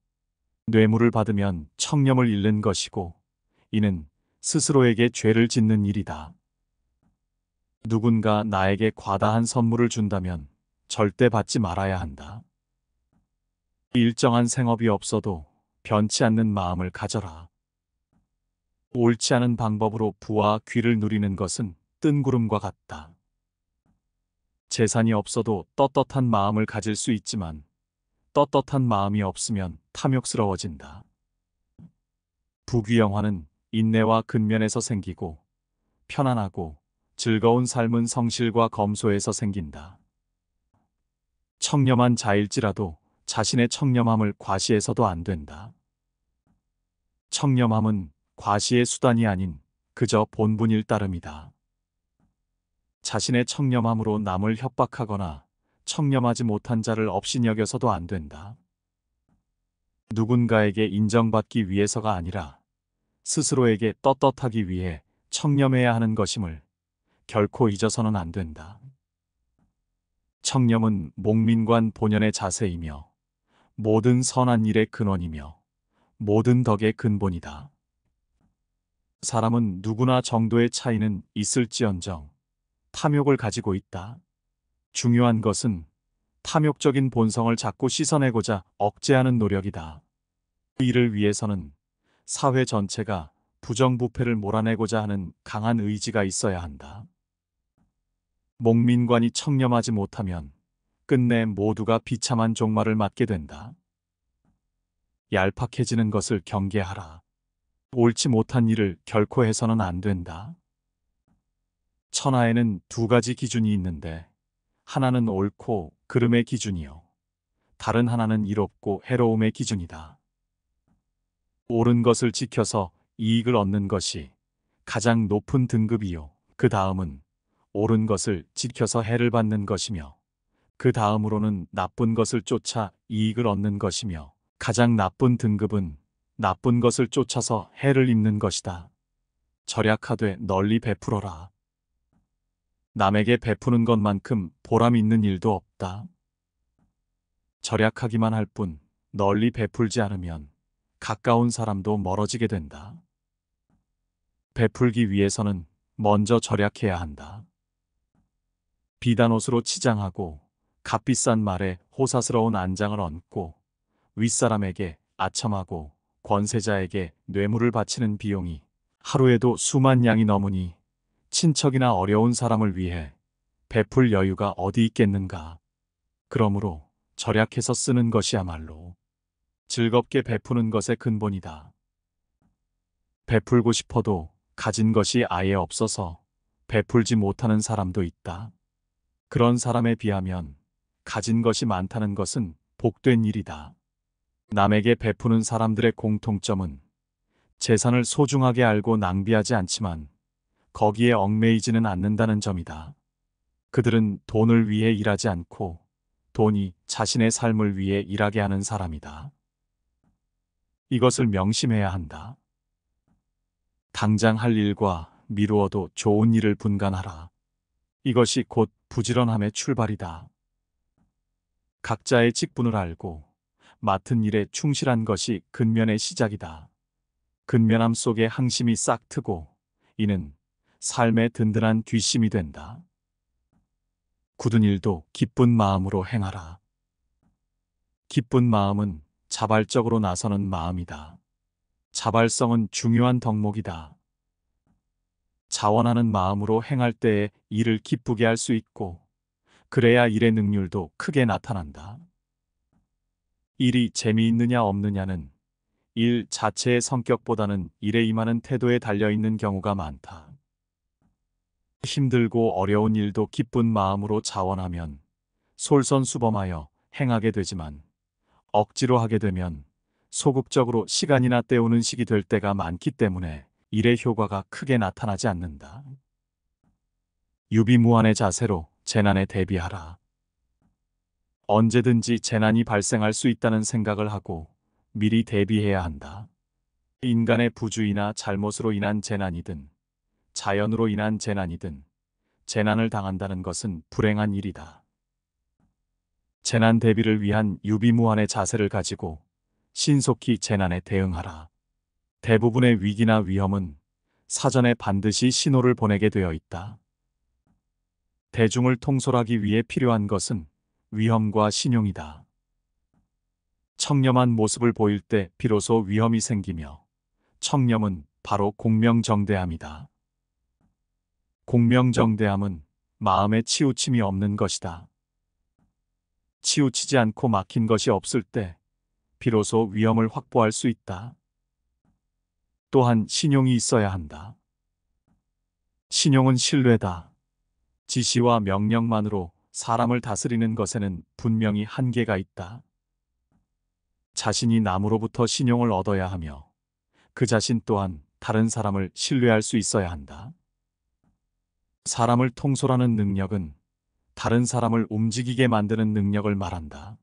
뇌물을 받으면 청렴을 잃는 것이고 이는 스스로에게 죄를 짓는 일이다. 누군가 나에게 과다한 선물을 준다면 절대 받지 말아야 한다. 일정한 생업이 없어도 변치 않는 마음을 가져라. 옳지 않은 방법으로 부와 귀를 누리는 것은 뜬구름과 같다. 재산이 없어도 떳떳한 마음을 가질 수 있지만 떳떳한 마음이 없으면 탐욕스러워진다. 부귀영화는 인내와 근면에서 생기고 편안하고 즐거운 삶은 성실과 검소에서 생긴다. 청렴한 자일지라도 자신의 청렴함을 과시해서도 안 된다. 청렴함은 과시의 수단이 아닌 그저 본분일 따름이다. 자신의 청렴함으로 남을 협박하거나 청렴하지 못한 자를 업신여겨서도 안 된다. 누군가에게 인정받기 위해서가 아니라 스스로에게 떳떳하기 위해 청렴해야 하는 것임을 결코 잊어서는 안 된다. 청렴은 목민관 본연의 자세이며 모든 선한 일의 근원이며 모든 덕의 근본이다. 사람은 누구나 정도의 차이는 있을지언정 탐욕을 가지고 있다. 중요한 것은 탐욕적인 본성을 자꾸 씻어내고자 억제하는 노력이다. 이를 위해서는 사회 전체가 부정부패를 몰아내고자 하는 강한 의지가 있어야 한다. 목민관이 청렴하지 못하면 끝내 모두가 비참한 종말을 맞게 된다. 얄팍해지는 것을 경계하라. 옳지 못한 일을 결코 해서는 안 된다. 천하에는 두 가지 기준이 있는데 하나는 옳고 그름의 기준이요. 다른 하나는 이롭고 해로움의 기준이다. 옳은 것을 지켜서 이익을 얻는 것이 가장 높은 등급이요. 그 다음은 옳은 것을 지켜서 해를 받는 것이며 그 다음으로는 나쁜 것을 쫓아 이익을 얻는 것이며 가장 나쁜 등급은 나쁜 것을 쫓아서 해를 입는 것이다. 절약하되 널리 베풀어라. 남에게 베푸는 것만큼 보람 있는 일도 없다. 절약하기만 할 뿐 널리 베풀지 않으면 가까운 사람도 멀어지게 된다. 베풀기 위해서는 먼저 절약해야 한다. 비단 옷으로 치장하고 값비싼 말에 호사스러운 안장을 얹고 윗사람에게 아첨하고 권세자에게 뇌물을 바치는 비용이 하루에도 수만 양이 넘으니 친척이나 어려운 사람을 위해 베풀 여유가 어디 있겠는가. 그러므로 절약해서 쓰는 것이야말로 즐겁게 베푸는 것의 근본이다. 베풀고 싶어도 가진 것이 아예 없어서 베풀지 못하는 사람도 있다. 그런 사람에 비하면 가진 것이 많다는 것은 복된 일이다. 남에게 베푸는 사람들의 공통점은 재산을 소중하게 알고 낭비하지 않지만 거기에 얽매이지는 않는다는 점이다. 그들은 돈을 위해 일하지 않고 돈이 자신의 삶을 위해 일하게 하는 사람이다. 이것을 명심해야 한다. 당장 할 일과 미루어도 좋은 일을 분간하라. 이것이 곧 부지런함의 출발이다. 각자의 직분을 알고 맡은 일에 충실한 것이 근면의 시작이다. 근면함 속에 항심이 싹 트고 이는 삶의 든든한 뒷심이 된다. 굳은 일도 기쁜 마음으로 행하라. 기쁜 마음은 자발적으로 나서는 마음이다. 자발성은 중요한 덕목이다. 자원하는 마음으로 행할 때에 일을 기쁘게 할 수 있고 그래야 일의 능률도 크게 나타난다. 일이 재미있느냐 없느냐는 일 자체의 성격보다는 일에 임하는 태도에 달려있는 경우가 많다. 힘들고 어려운 일도 기쁜 마음으로 자원하면 솔선수범하여 행하게 되지만 억지로 하게 되면 소극적으로 시간이나 때우는 식이 될 때가 많기 때문에 일의 효과가 크게 나타나지 않는다. 유비무환의 자세로 재난에 대비하라. 언제든지 재난이 발생할 수 있다는 생각을 하고 미리 대비해야 한다. 인간의 부주의나 잘못으로 인한 재난이든 자연으로 인한 재난이든 재난을 당한다는 것은 불행한 일이다. 재난 대비를 위한 유비무환의 자세를 가지고 신속히 재난에 대응하라. 대부분의 위기나 위험은 사전에 반드시 신호를 보내게 되어 있다. 대중을 통솔하기 위해 필요한 것은 위험과 신용이다. 청렴한 모습을 보일 때 비로소 위험이 생기며 청렴은 바로 공명정대함이다. 공명정대함은 마음에 치우침이 없는 것이다. 치우치지 않고 막힌 것이 없을 때 비로소 위험을 확보할 수 있다. 또한 신용이 있어야 한다. 신용은 신뢰다. 지시와 명령만으로 사람을 다스리는 것에는 분명히 한계가 있다. 자신이 남으로부터 신용을 얻어야 하며 그 자신 또한 다른 사람을 신뢰할 수 있어야 한다. 사람을 통솔하는 능력은 다른 사람을 움직이게 만드는 능력을 말한다.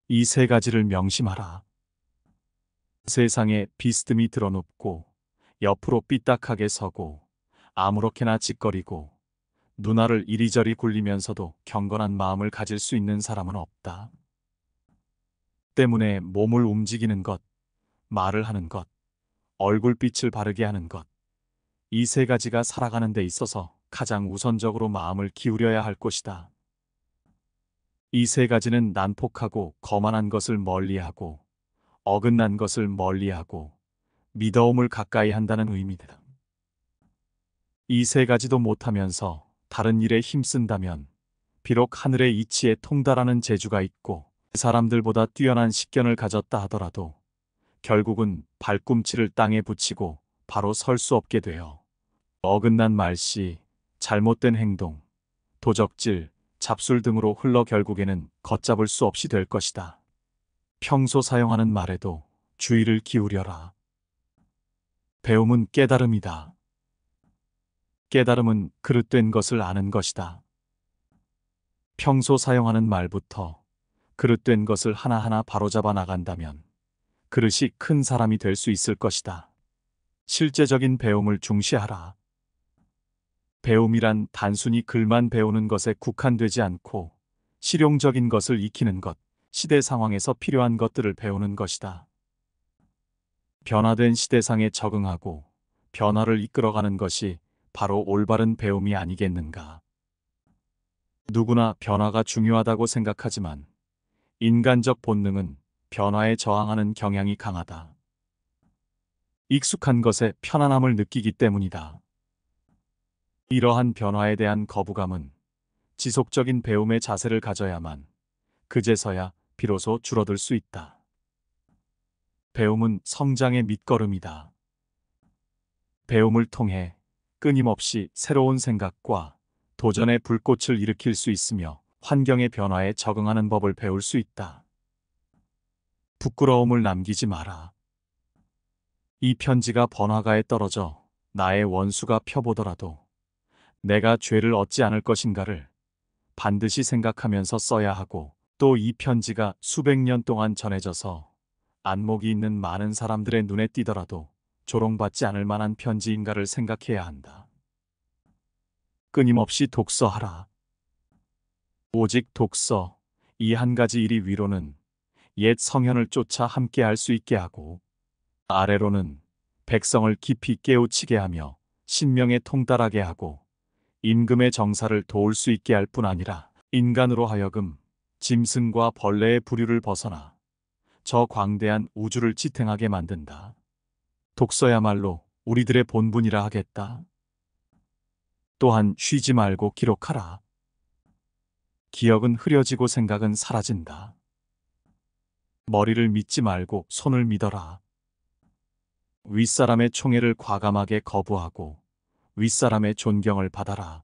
이 세 가지를 명심하라. 세상에 비스듬히 드러눕고 옆으로 삐딱하게 서고 아무렇게나 짓거리고 눈알을 이리저리 굴리면서도 경건한 마음을 가질 수 있는 사람은 없다. 때문에 몸을 움직이는 것, 말을 하는 것, 얼굴빛을 바르게 하는 것, 이 세 가지가 살아가는 데 있어서 가장 우선적으로 마음을 기울여야 할 것이다. 이 세 가지는 난폭하고 거만한 것을 멀리하고 어긋난 것을 멀리하고 미더움을 가까이 한다는 의미다. 이 세 가지도 못하면서 다른 일에 힘쓴다면 비록 하늘의 이치에 통달하는 재주가 있고 사람들보다 뛰어난 식견을 가졌다 하더라도 결국은 발꿈치를 땅에 붙이고 바로 설 수 없게 되어 어긋난 말씨, 잘못된 행동, 도적질, 잡술 등으로 흘러 결국에는 걷잡을 수 없이 될 것이다. 평소 사용하는 말에도 주의를 기울여라. 배움은 깨달음이다. 깨달음은 그릇된 것을 아는 것이다. 평소 사용하는 말부터 그릇된 것을 하나하나 바로잡아 나간다면 그릇이 큰 사람이 될 수 있을 것이다. 실제적인 배움을 중시하라. 배움이란 단순히 글만 배우는 것에 국한되지 않고 실용적인 것을 익히는 것, 시대 상황에서 필요한 것들을 배우는 것이다. 변화된 시대상에 적응하고 변화를 이끌어가는 것이 바로 올바른 배움이 아니겠는가. 누구나 변화가 중요하다고 생각하지만 인간적 본능은 변화에 저항하는 경향이 강하다. 익숙한 것에 편안함을 느끼기 때문이다. 이러한 변화에 대한 거부감은 지속적인 배움의 자세를 가져야만 그제서야 비로소 줄어들 수 있다. 배움은 성장의 밑거름이다. 배움을 통해 끊임없이 새로운 생각과 도전의 불꽃을 일으킬 수 있으며 환경의 변화에 적응하는 법을 배울 수 있다. 부끄러움을 남기지 마라. 이 편지가 번화가에 떨어져 나의 원수가 펴보더라도 내가 죄를 얻지 않을 것인가를 반드시 생각하면서 써야 하고, 또 이 편지가 수백 년 동안 전해져서 안목이 있는 많은 사람들의 눈에 띄더라도 조롱받지 않을 만한 편지인가를 생각해야 한다. 끊임없이 독서하라. 오직 독서, 이 한 가지 일이 위로는 옛 성현을 쫓아 함께 할 수 있게 하고, 아래로는 백성을 깊이 깨우치게 하며 신명에 통달하게 하고 임금의 정사를 도울 수 있게 할 뿐 아니라 인간으로 하여금 짐승과 벌레의 부류를 벗어나 저 광대한 우주를 지탱하게 만든다. 독서야말로 우리들의 본분이라 하겠다. 또한 쉬지 말고 기록하라. 기억은 흐려지고 생각은 사라진다. 머리를 믿지 말고 손을 믿어라. 윗사람의 총애를 과감하게 거부하고 윗사람의 존경을 받아라.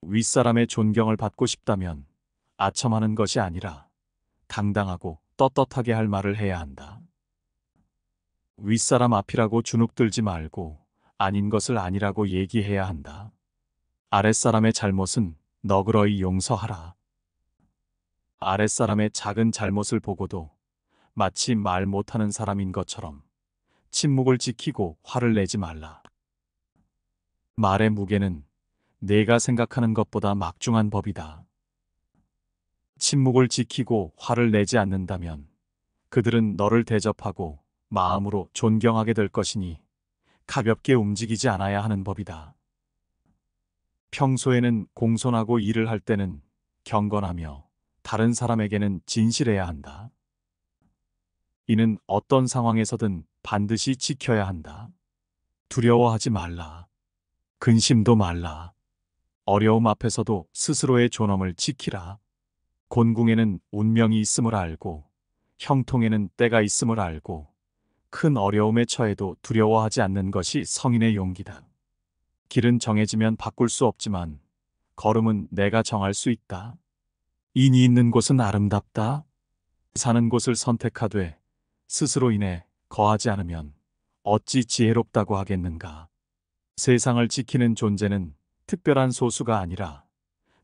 윗사람의 존경을 받고 싶다면 아첨하는 것이 아니라 당당하고 떳떳하게 할 말을 해야 한다. 윗사람 앞이라고 주눅들지 말고 아닌 것을 아니라고 얘기해야 한다. 아랫사람의 잘못은 너그러이 용서하라. 아랫사람의 작은 잘못을 보고도 마치 말 못하는 사람인 것처럼 침묵을 지키고 화를 내지 말라. 말의 무게는 내가 생각하는 것보다 막중한 법이다. 침묵을 지키고 화를 내지 않는다면 그들은 너를 대접하고 마음으로 존경하게 될 것이니 가볍게 움직이지 않아야 하는 법이다. 평소에는 공손하고 일을 할 때는 경건하며 다른 사람에게는 진실해야 한다. 이는 어떤 상황에서든 반드시 지켜야 한다. 두려워하지 말라. 근심도 말라. 어려움 앞에서도 스스로의 존엄을 지키라. 곤궁에는 운명이 있음을 알고 형통에는 때가 있음을 알고 큰 어려움에 처해도 두려워하지 않는 것이 성인의 용기다. 길은 정해지면 바꿀 수 없지만 걸음은 내가 정할 수 있다. 인이 있는 곳은 아름답다. 사는 곳을 선택하되 스스로 인해 거하지 않으면 어찌 지혜롭다고 하겠는가. 세상을 지키는 존재는 특별한 소수가 아니라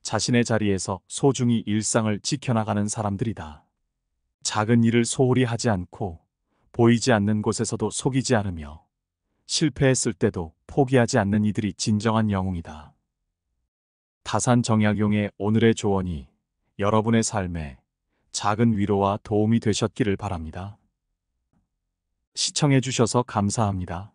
자신의 자리에서 소중히 일상을 지켜나가는 사람들이다. 작은 일을 소홀히 하지 않고 보이지 않는 곳에서도 속이지 않으며 실패했을 때도 포기하지 않는 이들이 진정한 영웅이다. 다산정약용의 오늘의 조언이 여러분의 삶에 작은 위로와 도움이 되셨기를 바랍니다. 시청해 주셔서 감사합니다.